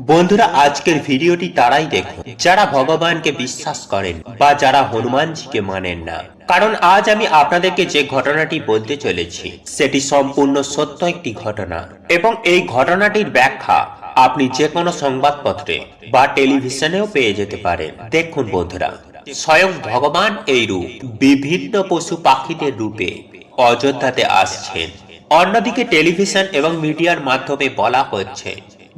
বন্ধুরা, আজকের ভিডিওটি তারাই দেখুন যারা ভগবানকে বিশ্বাস করেন বা যারা হনুমানজিকে মানেন না। কারণ আজ আমি আপনাদেরকে যে ঘটনাটি বলতে চলেছি সেটি সম্পূর্ণ সত্য একটি ঘটনা, এবং এই ঘটনাটির ব্যাখ্যা আপনি যে কোনো সংবাদপত্রে বা টেলিভিশনেও পেয়ে যেতে পারেন। দেখুন বন্ধুরা, স্বয়ং ভগবান এই রূপ বিভিন্ন পশু পাখিদের রূপে অযোধ্যাতে আসছেন। অন্যদিকে টেলিভিশন এবং মিডিয়ার মাধ্যমে বলা হচ্ছে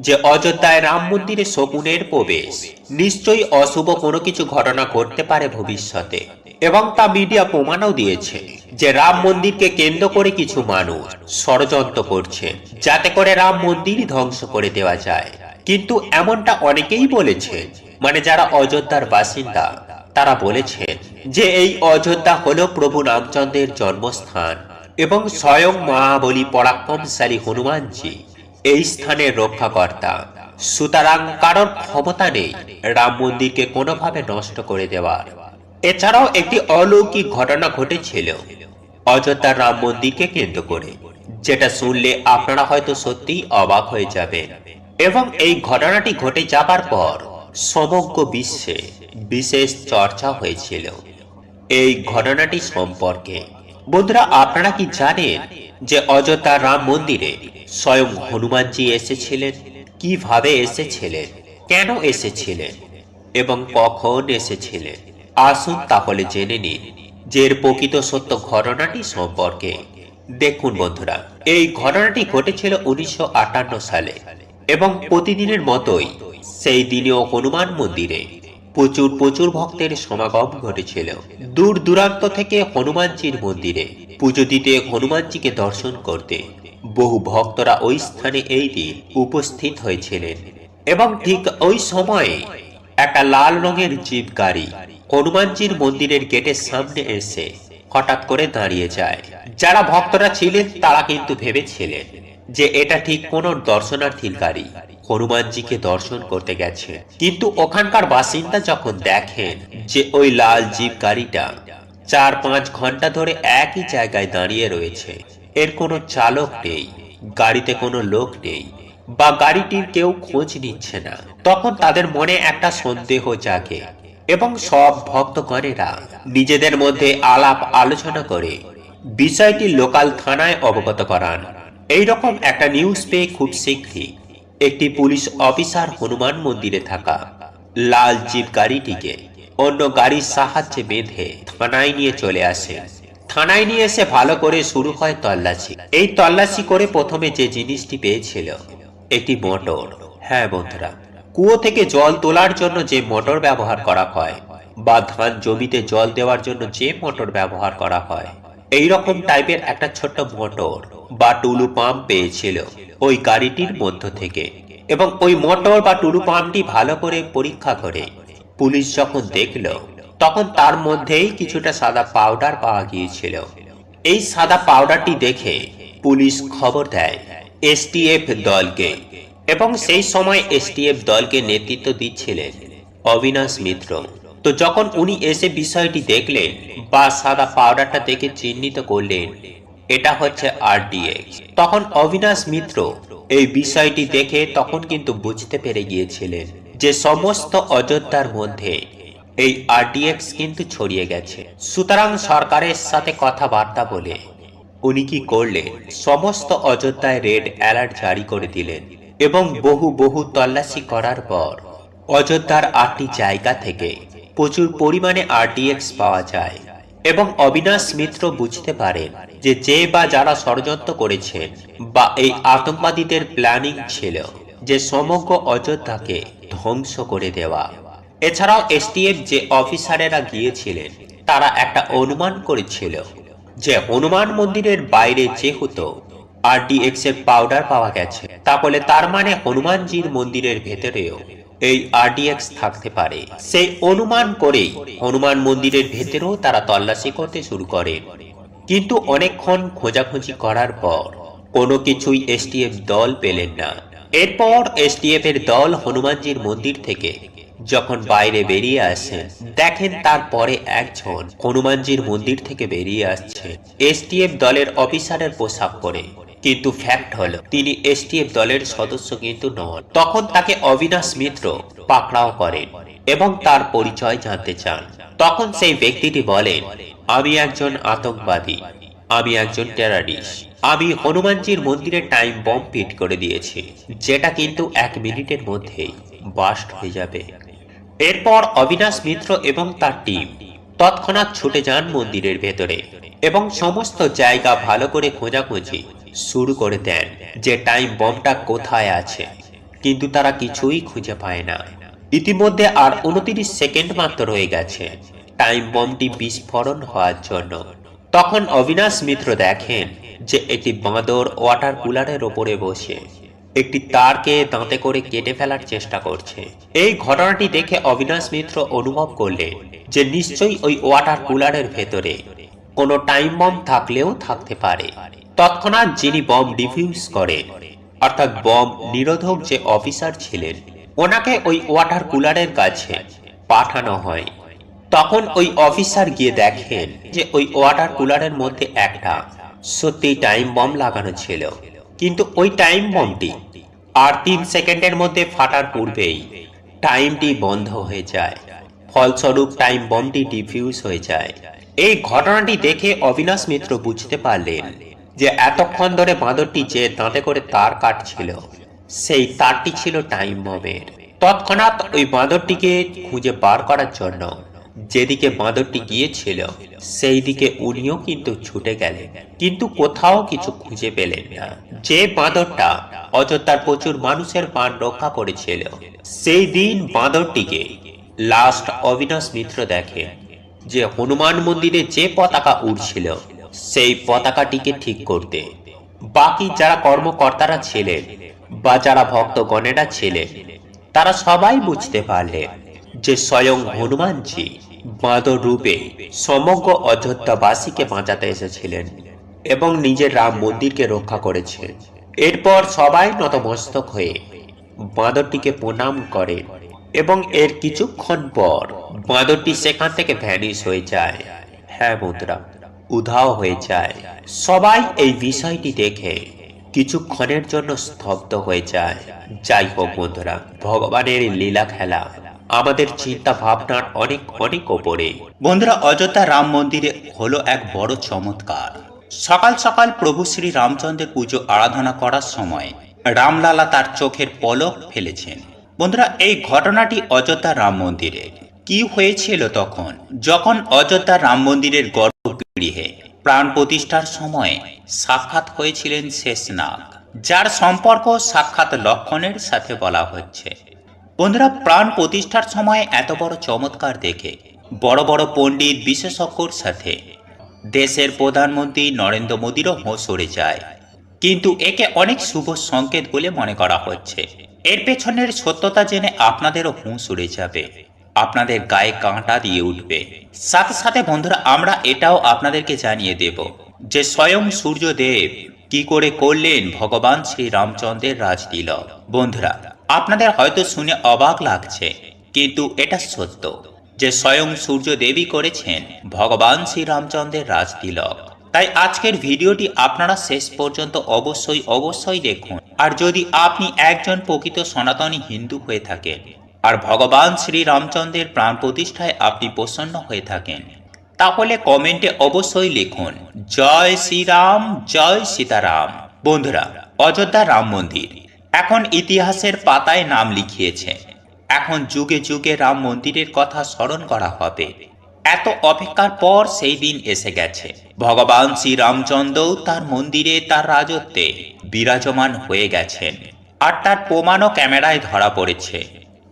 যে অযোধ্যায় রাম মন্দিরে শকুনের প্রবেশ নিশ্চয়ই অশুভ কোনো কিছু ঘটনা ঘটতে পারে ভবিষ্যতে, এবং তা মিডিয়া প্রমাণও দিয়েছে যে রাম মন্দিরকে কেন্দ্র করে কিছু মানুষ ষড়যন্ত্র করছে যাতে করে রাম মন্দির ধ্বংস করে দেওয়া যায়। কিন্তু এমনটা অনেকেই বলেছে, মানে যারা অযোধ্যার বাসিন্দা তারা বলেছেন যে এই অযোধ্যা হলো প্রভু রামচন্দ্রের জন্মস্থান এবং স্বয়ং মহাবলী পরাক্রমশালী হনুমানজি এই স্থানের রক্ষাকর্তা। সুতরাং কারোর ক্ষমতা নেই রাম মন্দিরকে কোনোভাবে নষ্ট করে দেওয়ার। এছাড়াও একটি অলৌকিক ঘটনা ঘটেছিল অযোধ্যার রাম মন্দিরকে কেন্দ্র করে, যেটা শুনলে আপনারা হয়তো সত্যিই অবাক হয়ে যাবেন। এবং এই ঘটনাটি ঘটে যাবার পর সমগ্র বিশ্বে বিশেষ চর্চা হয়েছিল এই ঘটনাটি সম্পর্কে। বন্ধুরা, আপনারা কি জানেন যে অযোধ্যার রাম মন্দিরে স্বয়ং হনুমানজি এসেছিলেন? কিভাবে এসেছিলেন, কেন এসেছিলেন এবং কখন এসেছিলেন? আসুন তাহলে জেনে নিন যে এর প্রকৃত সত্য ঘটনাটি সম্পর্কে। দেখুন বন্ধুরা, এই ঘটনাটি ঘটেছিল 1958 সালে, এবং প্রতিদিনের মতোই সেই দিনেও হনুমান মন্দিরে প্রচুর ভক্তের সমাগম ঘটেছিল। দূর দূরান্ত থেকে হনুমানজির মন্দিরে পুজো দিতে, হনুমানজিকে দর্শন করতে বহু ভক্তরা ওই স্থানে এই দিন উপস্থিত হয়েছিলেন। এবং ঠিক ওই সময়ে একটা লাল রঙের জিপ গাড়ি হনুমানজির মন্দিরের গেটের সামনে এসে হঠাৎ করে দাঁড়িয়ে যায়। যারা ভক্তরা ছিলেন তারা কিন্তু ভেবেছিলেন যে এটা ঠিক কোনো দর্শনার্থীর গাড়ি, হনুমানজিকে দর্শন করতে গেছে। কিন্তু ওখানকার বাসিন্দা যখন দেখেন যে ওই লাল জিপ গাড়িটা 4-5 ঘন্টা ধরে একই জায়গায় দাঁড়িয়ে রয়েছে, এর কোনো চালক নেই, গাড়িতে কোনো লোক নেই বা গাড়িটির কেউ খোঁজ নিচ্ছে না, তখন তাদের মনে একটা সন্দেহ জাগে এবং সব ভক্তগণেরা নিজেদের মধ্যে আলাপ আলোচনা করে বিষয়টি লোকাল থানায় অবগত করান। এইরকম একটা নিউজ পেয়ে খুব শীঘ্রই একটি পুলিশ অফিসার হনুমান মন্দিরে থাকা লাল জিপ গাড়িটিকে অন্য গাড়ির সাহায্যে বেঁধে থানায় নিয়ে চলে আসে। থানায় নিয়ে এসে ভালো করে শুরু হয় তল্লাশি। এই তল্লাশি করে প্রথমে যে জিনিসটি পেয়েছিল একটি মোটর। হ্যাঁ বন্ধুরা, কুয়ো থেকে জল তোলার জন্য যে মোটর ব্যবহার করা হয় বা ধান জমিতে জল দেওয়ার জন্য যে মোটর ব্যবহার করা হয়, এই রকম টাইপের একটা ছোট্ট মোটর বা টুলু পাম্প পেয়েছিল ওই গাড়িটির মধ্য থেকে। এবং ওই মোটর বা টুলু পাম্পটি ভালো করে পরীক্ষা করে পুলিশ যখন দেখল, তখন তার মধ্যেই কিছুটা সাদা পাউডার পাওয়া গিয়েছিল। এই সাদা পাউডারটি দেখে পুলিশ খবর দেয় এসটিএফ দলকে, এবং সেই সময় এসটিএফ দলকে নেতৃত্ব দিচ্ছিলেন অবিনাশ মিত্র। তো যখন উনি এসে বিষয়টি দেখলেন বা সাদা পাউডারটা দেখে চিহ্নিত করলেন এটা হচ্ছে আরডিএক্স, তখন অবিনাশ মিত্র এই বিষয়টি দেখে তখন কিন্তু বুঝতে পেরে গিয়েছিলেন যে সমস্ত অযোধ্যার মধ্যে এই আরডিএক্স কিন্তু ছড়িয়ে গেছে। সুতরাং সরকারের সাথে কথাবার্তা বলে উনি কি করলেন, সমস্ত অযোধ্যায় রেড অ্যালার্ট জারি করে দিলেন। এবং বহু তল্লাশি করার পর অযোধ্যার 8টি জায়গা থেকে প্রচুর পরিমাণে আরডিএক্স পাওয়া যায়। এবং অবিনাশ মিত্র বুঝতে পারেন যে বা যারা ষড়যন্ত্র করেছেন বা এই আতঙ্কবাদীদের প্ল্যানিং ছিল যে সমগ্র অযোধ্যাকে ধ্বংস করে দেওয়া। এছাড়াও এসটিএফ যে অফিসারেরা গিয়েছিলেন তারা একটা অনুমান করেছিল যে হনুমান মন্দিরের বাইরে যেহেতু আরডিএক্স এর পাউডার পাওয়া গেছে, তাহলে তার মানে হনুমানজির মন্দিরের ভেতরেও এই আরডিএক্স থাকতে পারে। সেই অনুমান করেই হনুমান মন্দিরের ভেতরেও তারা তল্লাশি করতে শুরু করে। কিন্তু অনেকক্ষণ খোঁজাখুঁজি করার পর কোনো কিছুই এসটিএফ দল পেলেন না। এরপর এসটিএফ এর দল হনুমানজির মন্দির থেকে যখন বাইরে বেরিয়ে আসেন, দেখেন তারপরে একজন হনুমানজির মন্দির থেকে বেরিয়ে আসছে এসটিএফ দলের অফিসারের পোশাক পরে। কিন্তু ফ্যাক্ট হলো তিনি এসটিএফ দলের সদস্য কিন্তু নন। তখন তাকে অবিনাশ মিত্র পাকড়াও করেন এবং তার পরিচয় জানতে চান। তখন সেই ব্যক্তিটি বলেন, আমি একজন আতঙ্কবাদী, আমি একজন টেররিস্ট, আমি হনুমানজির মন্দিরে টাইম বম্ব ফিট করে দিয়েছি, যেটা কিন্তু 1 মিনিটের মধ্যেই বাস্ট হয়ে যাবে। এরপর অবিনাশ মিত্র এবং তার টিম তৎক্ষণাৎ ছুটে যান মন্দিরের ভেতরে এবং সমস্ত জায়গা ভালো করে খোঁজাখুঁজি শুরু করে দেন যে টাইম বমটা কোথায় আছে, কিন্তু তারা কিছুই খুঁজে পায় না। ইতিমধ্যে আর 29 সেকেন্ড মাত্র রয়ে গেছে টাইম বমটি বিস্ফোরণ হওয়ার জন্য। তখন অবিনাশ মিত্র দেখেন যে একটি বাঁদর ওয়াটার কুলারের ওপরে বসে একটি তারকে দাঁতে করে কেটে ফেলার চেষ্টা করছে। এই ঘটনাটি দেখে অবিনাশ মিত্র অনুভব করলেন যে নিশ্চয়ই ওই ওয়াটার কুলারের ভেতরে কোনো টাইম বম থাকলেও থাকতে পারে। তৎক্ষণাৎ যিনি বম ডিফিউজ করেন, অর্থাৎ বম নিরোধক যে অফিসার ছিলেন, ওনাকে ওই ওয়াটার কুলারের কাছে পাঠানো হয়। তখন ওই অফিসার গিয়ে দেখেন যে ওই ওয়াটার কুলারের মধ্যে একটা সত্যি টাইম বম লাগানো ছিল, কিন্তু ওই টাইম বমটি আর 3 সেকেন্ডের মধ্যে ফাটার পূর্বেই টাইমটি বন্ধ হয়ে যায়। ফলস্বরূপ টাইম বমটি ডিফিউজ হয়ে যায়। এই ঘটনাটি দেখে অবিনাশ মিত্র বুঝতে পারলেন যে এতক্ষণ ধরে বাঁদরটি যে দাঁতে করে তার কাটছিল, সেই তারটি ছিল টাইম বমের। তৎক্ষণাৎ ওই বাঁদরটিকে খুঁজে বার করার জন্য যেদিকে বাঁদরটি গিয়েছিল সেই দিকে উনিও কিন্তু ছুটে গেলেন, কিন্তু কোথাও কিছু খুঁজে পেলেন না। যে বাঁদরটা অযোধ্যার প্রচুর মানুষের প্রাণ রক্ষা করেছিল, সেই দিন বাঁদরটিকে লাস্ট অবিনাশ মিত্র দেখে যে হনুমান মন্দিরে যে পতাকা উড়ছিল সেই পতাকাটিকে ঠিক করতে বাকি যারা কর্মকর্তারা ছিলেন বা যারা ভক্তগণেরা ছিলেন, তারা সবাই বুঝতে পারলেন যে স্বয়ং হনুমানজি বাঁদর রূপে সমগ্র অযোধ্যাবাসীকে বাঁচাতে এসেছিলেন এবং নিজের রাম মন্দিরকে রক্ষা করেছেন। এরপর সবাই নতমস্তক হয়ে বাঁদরটিকে প্রণাম করেন এবং এর কিছুক্ষণ পর বাঁদরটি সেখান থেকে ভ্যানিশ হয়ে যায়। হ্যাঁ বন্ধুরা, উধাও হয়ে যায়। সবাই এই বিষয়টি দেখে কিছুক্ষণের জন্য স্তব্ধ হয়ে যায়। যাই হোক বন্ধুরা, ভগবানের লীলা খেলা আমাদের চিন্তা ভাবনার অনেক অনেক ওপরে। বন্ধুরা, অযোধ্যা রাম মন্দিরে হলো এক বড় চমৎকার। সকাল সকাল প্রভু শ্রী রামচন্দ্রের পুজো আরাধনা করার সময় রামলালা তার চোখের পলক ফেলেছেন। বন্ধুরা, এই ঘটনাটি অযোধ্যা রাম মন্দিরে কি হয়েছিল তখন যখন অযোধ্যা রাম মন্দিরের গর্ভগৃহে প্রাণ প্রতিষ্ঠার সময় সাক্ষাৎ হয়েছিলেন শেষনাগ, যার সম্পর্ক সাক্ষাৎ লক্ষণের সাথে বলা হচ্ছে। বন্ধুরা, প্রাণ প্রতিষ্ঠার সময় এত বড় চমৎকার দেখে বড় বড় পণ্ডিত বিশেষজ্ঞর সাথে দেশের প্রধানমন্ত্রী নরেন্দ্র মোদীরও হোঁশ উড়ে যায়, কিন্তু একে অনেক শুভ সংকেত বলে মনে করা হচ্ছে। এর পেছনের সত্যতা জেনে আপনাদেরও হুঁশ উড়ে যাবে, আপনাদের গায়ে কাঁটা দিয়ে উঠবে। সাথে সাথে বন্ধুরা, আমরা এটাও আপনাদেরকে জানিয়ে দেব যে স্বয়ং সূর্যদেব কি করে করলেন ভগবান শ্রী রামচন্দ্রের রাজতিলক। বন্ধুরা, আপনাদের হয়তো শুনে অবাক লাগছে, কিন্তু এটা সত্য যে স্বয়ং সূর্যদেবই করেছেন ভগবান শ্রী রামচন্দ্রের রাজতিলক। তাই আজকের ভিডিওটি আপনারা শেষ পর্যন্ত অবশ্যই দেখুন। আর যদি আপনি একজন প্রকৃত সনাতনী হিন্দু হয়ে থাকেন আর ভগবান শ্রী রামচন্দ্রের প্রাণ প্রতিষ্ঠায় আপনি প্রসন্ন হয়ে থাকেন, তাহলে কমেন্টে অবশ্যই লিখুন জয় শ্রীরাম, জয় সীতারাম। বন্ধুরা, অযোধ্যা রাম মন্দির এখন ইতিহাসের পাতায় নাম লিখিয়েছে। এখন যুগে যুগে রাম মন্দিরের কথা স্মরণ করা হবে। এত অপেক্ষার পর সেই দিন এসে গেছে। ভগবান শ্রী রামচন্দ্র তার মন্দিরে তার রাজত্বে বিরাজমান হয়ে গেছেন, আর তার প্রমাণও ক্যামেরায় ধরা পড়েছে।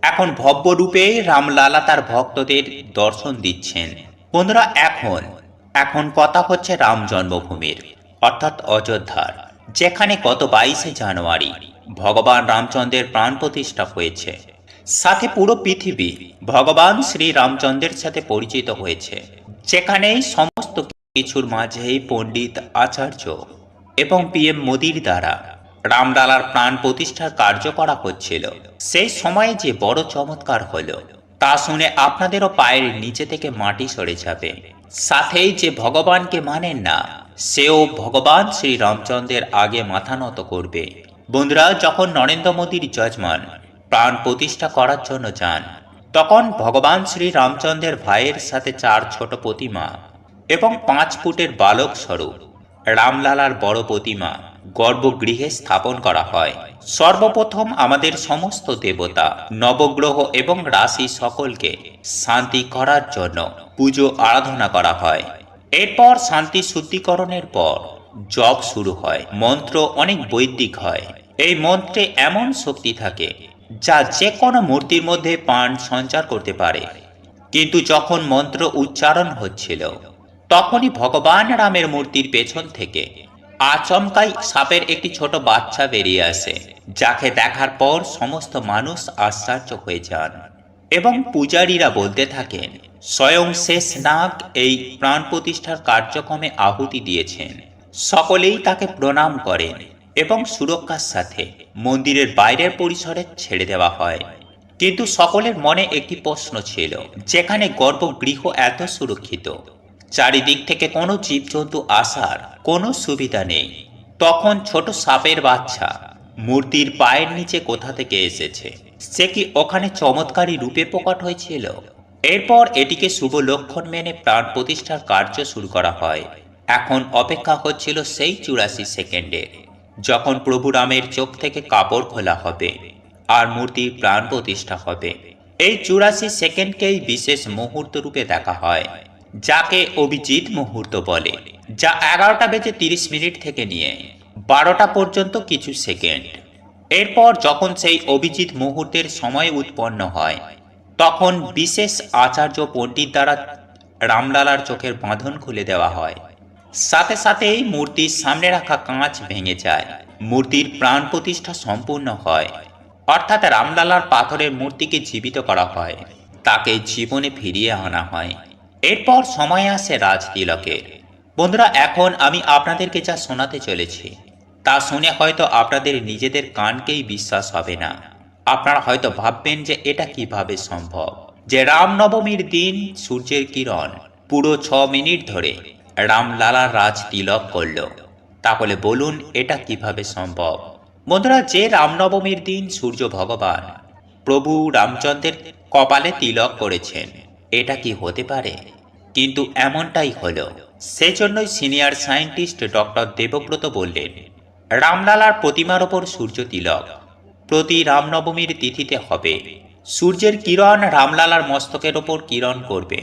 এখন ভব্যরূপে রামলালা তার ভক্তদের দর্শন দিচ্ছেন। বন্ধুরা, এখন কথা হচ্ছে রাম জন্মভূমির, অর্থাৎ অযোধ্যার, যেখানে গত 22শে জানুয়ারি ভগবান রামচন্দ্রের প্রাণ প্রতিষ্ঠা হয়েছে। সাথে পুরো পৃথিবী ভগবান শ্রী রামচন্দ্রের সাথে পরিচিত হয়েছে, যেখানেই সমস্ত কিছুর মাঝেই পণ্ডিত, আচার্য এবং পিএম মোদির দ্বারা রামলালার প্রাণ প্রতিষ্ঠার কার্য করা হচ্ছিল। সেই সময়ে যে বড় চমৎকার হলো তা শুনে আপনাদেরও পায়ের নিচে থেকে মাটি সরে যাবে। সাথেই যে ভগবানকে মানেন না সেও ভগবান শ্রী রামচন্দ্রের আগে মাথা নত করবে। বন্ধুরা, যখন নরেন্দ্র মোদীর যজমান প্রাণ প্রতিষ্ঠা করার জন্য যান, তখন ভগবান শ্রী রামচন্দ্রের ভাইয়ের সাথে 4 ছোট প্রতিমা এবং 5 ফুটের বালক স্বরূপ রামলালার বড় প্রতিমা গর্ভগৃহে স্থাপন করা হয়। সর্বপ্রথম আমাদের সমস্ত দেবতা, নবগ্রহ এবং রাশি সকলকে শান্তি করার জন্য পুজো আরাধনা করা হয়। এরপর শান্তি শুদ্ধিকরণের পর জপ শুরু হয়। মন্ত্র অনেক বৈদিক হয়। এই মন্ত্রে এমন শক্তি থাকে যা যে কোনো মূর্তির মধ্যে প্রাণ সঞ্চার করতে পারে। কিন্তু যখন মন্ত্র উচ্চারণ হচ্ছিল, তখনই ভগবান রামের মূর্তির পেছন থেকে আচমকাই সাপের একটি ছোট বাচ্চা বেরিয়ে আসে, যাকে দেখার পর সমস্ত মানুষ আশ্চর্য হয়ে যান এবং পূজারীরা বলতে থাকেন, স্বয়ং শেষ নাগ এই প্রাণ প্রতিষ্ঠার কার্যক্রমে আহুতি দিয়েছেন। সকলেই তাকে প্রণাম করেন এবং সুরক্ষার সাথে মন্দিরের বাইরের পরিসরে ছেড়ে দেওয়া হয়। কিন্তু সকলের মনে একটি প্রশ্ন ছিল, যেখানে গর্ভগৃহ এত সুরক্ষিত, চারিদিক থেকে কোনো জীবজন্তু আসার কোনো সুবিধা নেই, তখন ছোট সাপের বাচ্চা মূর্তির পায়ের নিচে কোথা থেকে এসেছে? সে কি ওখানে চমৎকারী রূপে প্রকট হয়েছিল? এরপর এটিকে শুভ লক্ষণ মেনে প্রাণ প্রতিষ্ঠার কার্য শুরু করা হয়। এখন অপেক্ষা হচ্ছিল সেই 84 সেকেন্ডের, যখন প্রভু রামের চোখ থেকে কাপড় খোলা হবে আর মূর্তির প্রাণ প্রতিষ্ঠা হবে। এই 84 সেকেন্ডকেই বিশেষ মুহূর্ত রূপে দেখা হয়, যাকে অভিজিৎ মুহূর্ত বলে, যা 11:30 থেকে নিয়ে 12টা পর্যন্ত কিছু সেকেন্ড। এরপর যখন সেই অভিজিৎ মুহূর্তের সময় উৎপন্ন হয়, তখন বিশেষ আচার্য পণ্ডিত দ্বারা রামলালার চোখের বাঁধন খুলে দেওয়া হয়। সাথে সাথেই মূর্তির সামনে রাখা কাঁচ ভেঙে যায়। মূর্তির প্রাণ প্রতিষ্ঠা সম্পূর্ণ হয়, অর্থাৎ রামলালার পাথরের মূর্তিকে জীবিত করা হয়, তাকে জীবনে ফিরিয়ে আনা হয়। এরপর সময় আসে রাজ তিলকের। বন্ধুরা, এখন আমি আপনাদেরকে যা শোনাতে চলেছি, তা শুনে হয়তো আপনাদের নিজেদের কানকেই বিশ্বাস হবে না। আপনারা হয়তো ভাববেন যে এটা কিভাবে সম্ভব, যে রামনবমীর দিন সূর্যের কিরণ পুরো 6 মিনিট ধরে রামলালার রাজ তিলক করল। তাহলে বলুন, এটা কিভাবে সম্ভব? বন্ধুরা, যে রামনবমীর দিন সূর্য ভগবান প্রভু রামচন্দ্রের কপালে তিলক করেছেন, এটা কি হতে পারে? কিন্তু এমনটাই হলো। সেজন্যই সিনিয়র সায়েন্টিস্ট ডক্টর দেবব্রত বললেন, রামলালার প্রতিমার ওপর সূর্য তিলক প্রতি রামনবমীর তিথিতে হবে। সূর্যের কিরণ রামলালার মস্তকের ওপর কিরণ করবে।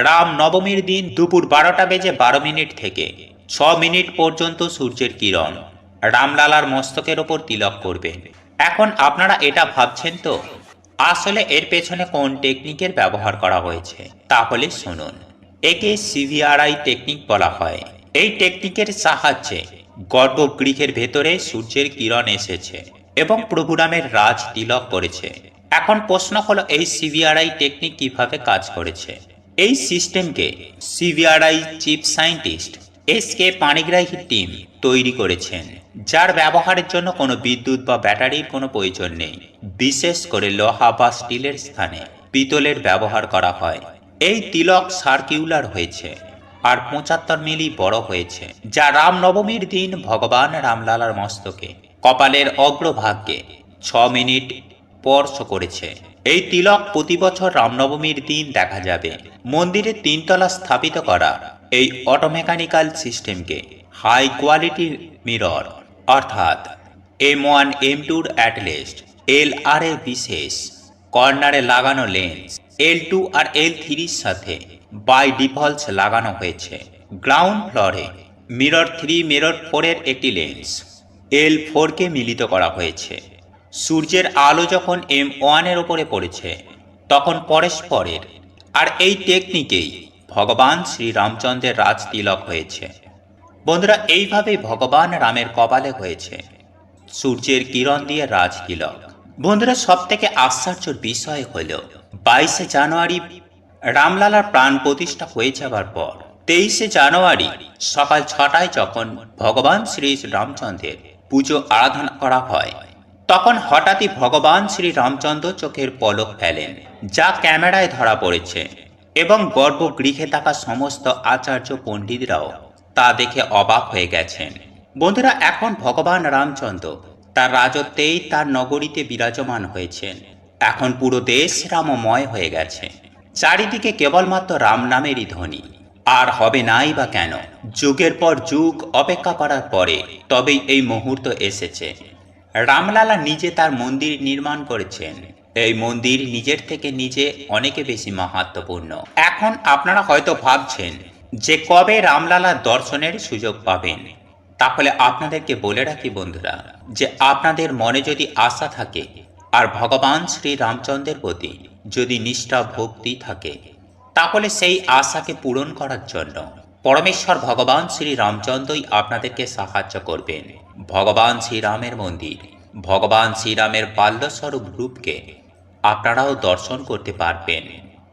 রাম নবমীর দিন দুপুর 12:12 থেকে 6 মিনিট পর্যন্ত সূর্যের কিরণ রামলালার মস্তকের ওপর তিলক করবে। এখন আপনারা এটা ভাবছেন তো, আসলে এর পেছনে কোন টেকনিকের ব্যবহার করা হয়েছে? তাহলে শুনুন। একে সিভিআরআই টেকনিক বলা হয়। এই টেকনিকের সাহায্যে গর্ভগৃহের ভেতরে সূর্যের কিরণ এসেছে এবং প্রভু রামের রাজ তিলক করেছে। এখন প্রশ্ন হলো, এই সিভিআরআই টেকনিক কিভাবে কাজ করেছে? এই সিস্টেমকে CVRI chief scientist SK Panigrahi team তৈরি করেছেন, যার ব্যবহারের জন্য কোনো বিদ্যুৎ বা ব্যাটারির কোনো প্রয়োজন নেই। বিশেষ করে লোহা বা স্টিলের স্থানে পিতলের ব্যবহার করা হয়। এই তিলক সার্কিউলার হয়েছে আর 75 মিলি বড় হয়েছে, যা রামনবমীর দিন ভগবান রামলালার মস্তকে কপালের অগ্রভাগে 6 মিনিট স্পর্শ করেছে। এই তিলক প্রতি বছর রামনবমীর দিন দেখা যাবে। মন্দিরের 3 তলা স্থাপিত করা এই অটোমেকানিক্যাল সিস্টেমকে হাই কোয়ালিটি মিরর অর্থাৎ M1 M2 অ্যাটলিস্ট LR এর বিশেষ কর্নারে লাগানো লেন্স L2 আর L3 সাথে বাই ডিফল্ট লাগানো হয়েছে। গ্রাউন্ড ফ্লোরে মিরর 3 মিরর 4 এর একটি লেন্স L4 কে মিলিত করা হয়েছে। সূর্যের আলো যখন M1 এর উপরে পড়েছে, তখন পরস্পরের আর এই টেকনিকেই ভগবান শ্রী রামচন্দ্রের রাজ তিলক হয়েছে। বন্ধুরা, এইভাবে ভগবান রামের কপালে হয়েছে সূর্যের কিরণ দিয়ে রাজ তিলক। বন্ধুরা, সব থেকে আশ্চর্যের বিষয় হল 22 জানুয়ারি রামলালার প্রাণ প্রতিষ্ঠা হয়ে যাবার পর 23 জানুয়ারি সকাল 6টায় যখন ভগবান শ্রী রামচন্দ্রের পুজো আরাধনা করা হয়, তখন হঠাৎই ভগবান শ্রী রামচন্দ্র চোখের পলক ফেলেন, যা ক্যামেরায় ধরা পড়েছে এবং গর্ভগৃহে থাকা সমস্ত আচার্য পণ্ডিতরাও তা দেখে অবাক হয়ে গেছেন। বন্ধুরা, এখন ভগবান রামচন্দ্র তার রাজত্বেই তার নগরীতে বিরাজমান হয়েছেন। এখন পুরো দেশ রামময় হয়ে গেছে। চারিদিকে কেবলমাত্র রাম নামেরই ধ্বনি। আর হবে নাই বা কেন? যুগের পর যুগ অপেক্ষা করার পরে তবেই এই মুহূর্ত এসেছে। রামলালা নিজে তার মন্দির নির্মাণ করেছেন। এই মন্দির নিজের থেকে নিজে অনেকে বেশি মাহাত্ম্যপূর্ণ। এখন আপনারা হয়তো ভাবছেন যে কবে রামলালার দর্শনের সুযোগ পাবেন। তাহলে আপনাদেরকে বলে রাখি বন্ধুরা, যে আপনাদের মনে যদি আশা থাকে আর ভগবান শ্রী রামচন্দ্রের প্রতি যদি নিষ্ঠা ভক্তি থাকে, তাহলে সেই আশাকে পূরণ করার জন্য পরমেশ্বর ভগবান শ্রী রামচন্দ্রই আপনাদেরকে সাহায্য করবেন। ভগবান শ্রীরামের মন্দির, ভগবান শ্রীরামের বাল্যস্বরূপ রূপকে আপনারাও দর্শন করতে পারবেন।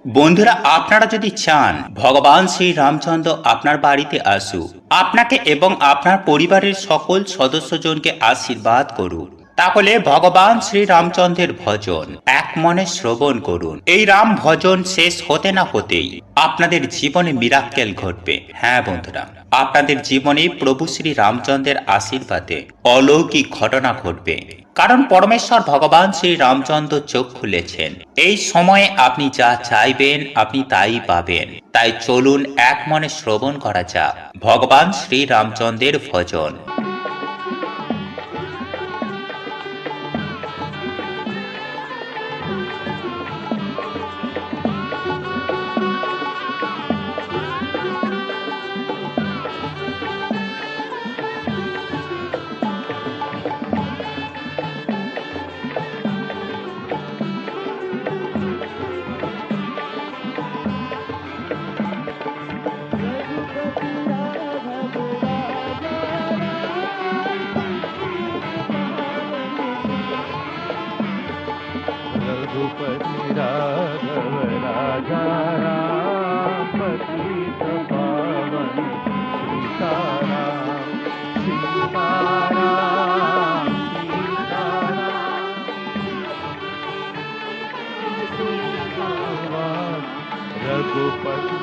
বন্ধুরা, আপনারা যদি চান ভগবান শ্রী রামচন্দ্র আপনার বাড়িতে আসুক, আপনাকে এবং আপনার পরিবারের সকল সদস্যজনকে আশীর্বাদ করুন, তাহলে ভগবান শ্রী রামচন্দ্রের ভজন এক মনে শ্রবণ করুন। এই রাম ভজন শেষ হতে না হতেই আপনাদের জীবনে মিরাক্কেল ঘটবে। হ্যাঁ বন্ধুরা, আপনাদের জীবনে প্রভু শ্রী রামচন্দ্রের আশীর্বাদে অলৌকিক ঘটনা ঘটবে। কারণ পরমেশ্বর ভগবান শ্রী রামচন্দ্র চোখ খুলেছেন। এই সময়ে আপনি যা চাইবেন আপনি তাই পাবেন। তাই চলুন এক মনে শ্রবণ করা যাক ভগবান শ্রী রামচন্দ্রের ভজন। रघुपति राघव राजा राम, पतित पावन सीताराम। सीताराम सीताराम रघुपति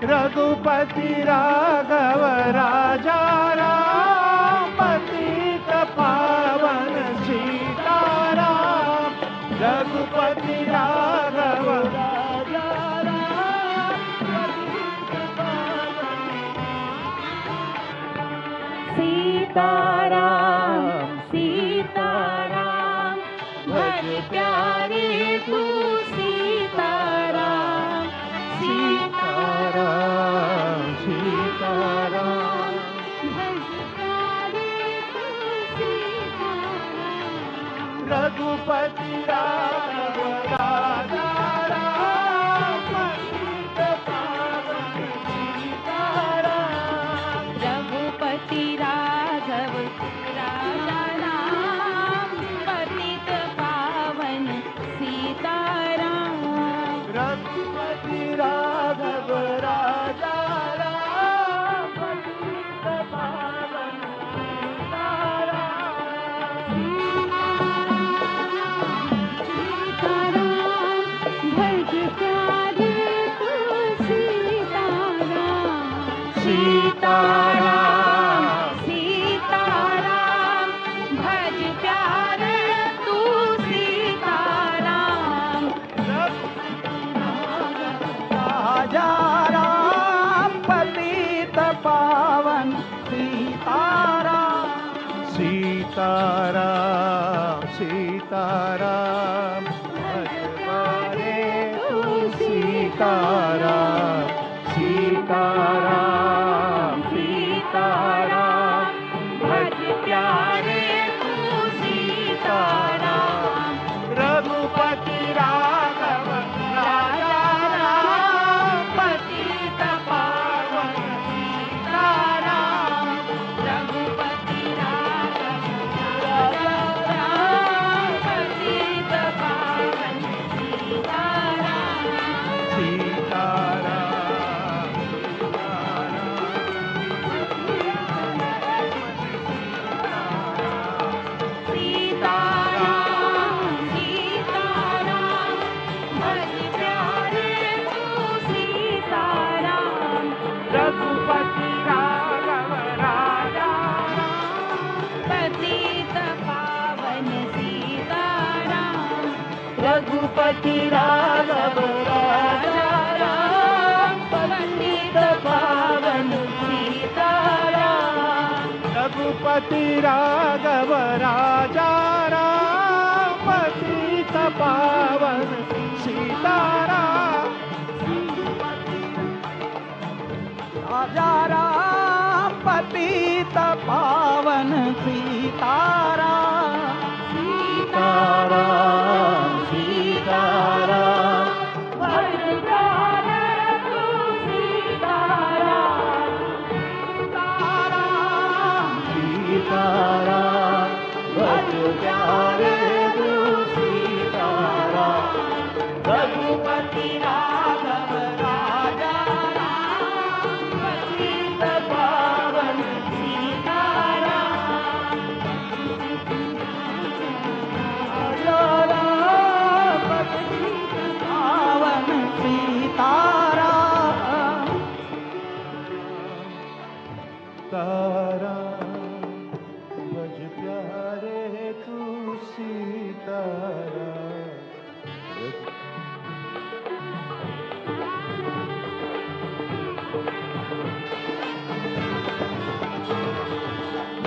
रघुपति राघव राजा राम, पतित पावन सीताराम। रघुपति राघव राजा राम, पतित पावन सीताराम। सीताराम भज प्यारे तू सीताराम। सीताराम सीताराम भज प्यारे तू सीताराम। रघुपति राघव राजा राम, पतित पावन सीताराम। रघुपति राघव राजा राम, पतित पावन सीताराम। रघुपति राघव राजा राम, पतित पावन सीताराम। भज प्यारे तू सीताराम। सीताराम सीताराम भज प्यारे तू सीताराम। राजा राम, पतित पावन सीताराम। सीताराम सीताराम भज प्यारे तू सीताराम। सीताराम सीताराम भज प्यारे तू सीताराम। रघुपति राघव राजा राम, पतित पावन सीताराम। रघुपति राघव राजा राम, पतित रघुपति राघव राजा राम पतित पावन सीताराम रघुपति राघव राजा राम पतित पावन सीताराम राजा राम पतित पावन सीताराम सीताराम सीताराम भज प्यारे तू सीताराम सीताराम भज प्यारे तू सीताराम रघुपति राघव राजा राम पतित पावन सीताराम राजा राम पतित पावन सीताराम तारा भज प्यारे तू सीताराम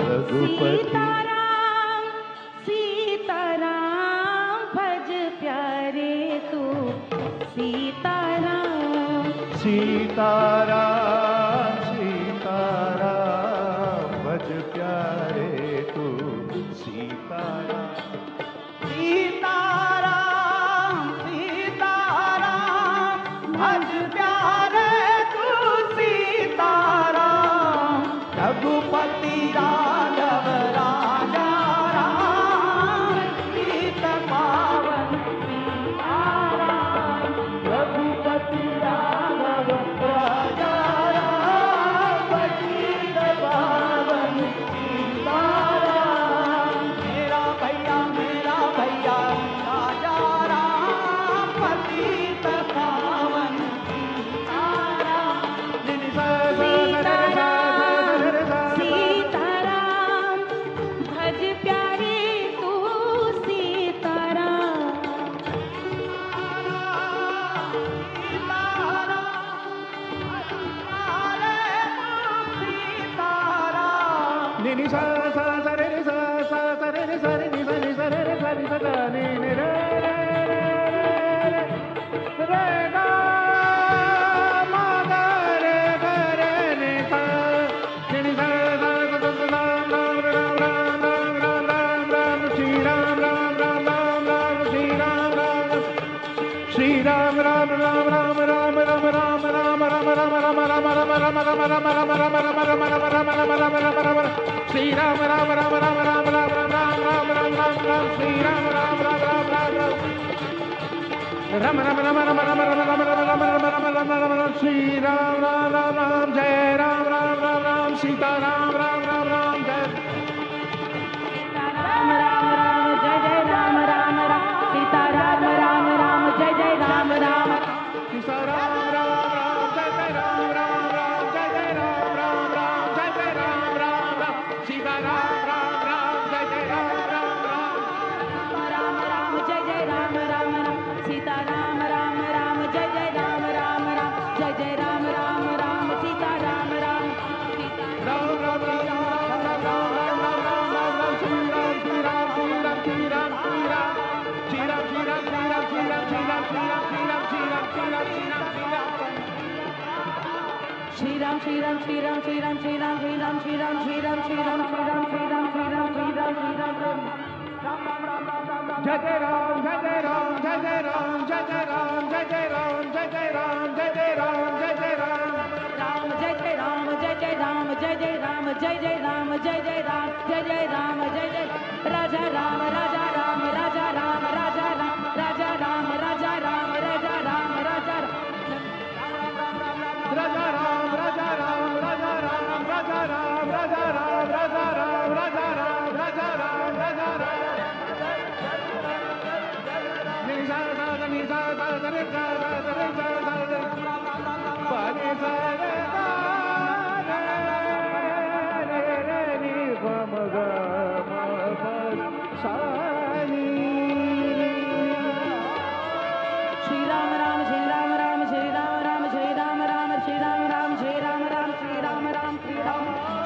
रघुपति सीताराम सीताराम भज प्यारे तू सीताराम सीताराम सीताराम भज प्यारे तू सीताराम सीताराम सीताराम भज प्यारे तू सीताराम रघुपति राघव राजा राम पतित पावन सीताराम रघुपति राघव राजा राम पतित पावन सीताराम मेरा भैया राजा राम पतित पावन सीताराम सीताराम भज प्यारे तू Sitaram Ni sa sa sa re sa sa sa re sa re ni sa re sa ni sa da ni re re ga ma ga re ni sa ni sa sa sa sa ram ram ram ram ram ram ram ram Shri Ram Ram Ram Ram Ram Shri Ram Ram Shri Ram Ram Ram Ram Ram Ram Ram Ram Ram Ram Ram Ram Ram Ram Ram Ram Ram Shri Ram Ram Ram Ram Ram Ram Ram Ram Ram Ram Ram Ram Shri Ram Ram Ram Ram Ram Ram Ram Ram Ram Ram Ram Ram Ram Ram Ram Ram Shri Ram Ram Ram Ram Jai Ram Ram Ram Ram Sita Ram Ram Ram Ram Jai Ram Ram Ram जय जय राम राम राम सीता राम राम राम जय जय Ram Ram Sita Ram Ram Ram Jai Jai Ram Ram Ram Jai Jai Ram Ram Ram Jai Jai Ram Ram Ram Sita Ram Ram Ram Jai Jai Ram Ram Ram Ram Ram जय जय राम राम राम सीता राम राम राम जय जय राम राम राम जय जय Ram Ram Ram Sita Ram Ram Ram Ram Ram Ram Ram Ram Ram Ram Ram Ram Ram Shri Ram Shri Ram Shri Ram Shri Ram Shri Ram Shri Ram Shri Ram Shri Ram Shri Ram Shri Ram Shri Ram Shri Ram Shri Ram Shri Ram Shri Ram Shri Ram Shri Ram Shri Ram Shri Ram Shri Ram Shri Ram Shri Ram Shri Ram Shri Ram Shri Ram Shri Ram Shri Ram Shri Ram Shri Ram Shri Ram Jai Jai Ram Jai Jai Ram Jai Jai Ram Jai Jai Ram Jai Jai Ram Jai Jai Ram Jai Jai Ram Jai Jai Ram Ram जय जय राम जय जय राम जय जय राम जय जय राम जय जय राम जय जय राम जय जय राजा राम राजा राम राजा राम राजा राम राजा राम राजा राम राजा राम राजा Raja Ram Raja Ram Raja Ram Raja Ram Raja Ram Raja Ram Raja Ram Raja Ram Raja Ram Ni sa sa sa ni sa sa sa ni sa sa sa ni sa sa sa pa ni sa re ga re re ni pa ma ga ma pa sa ni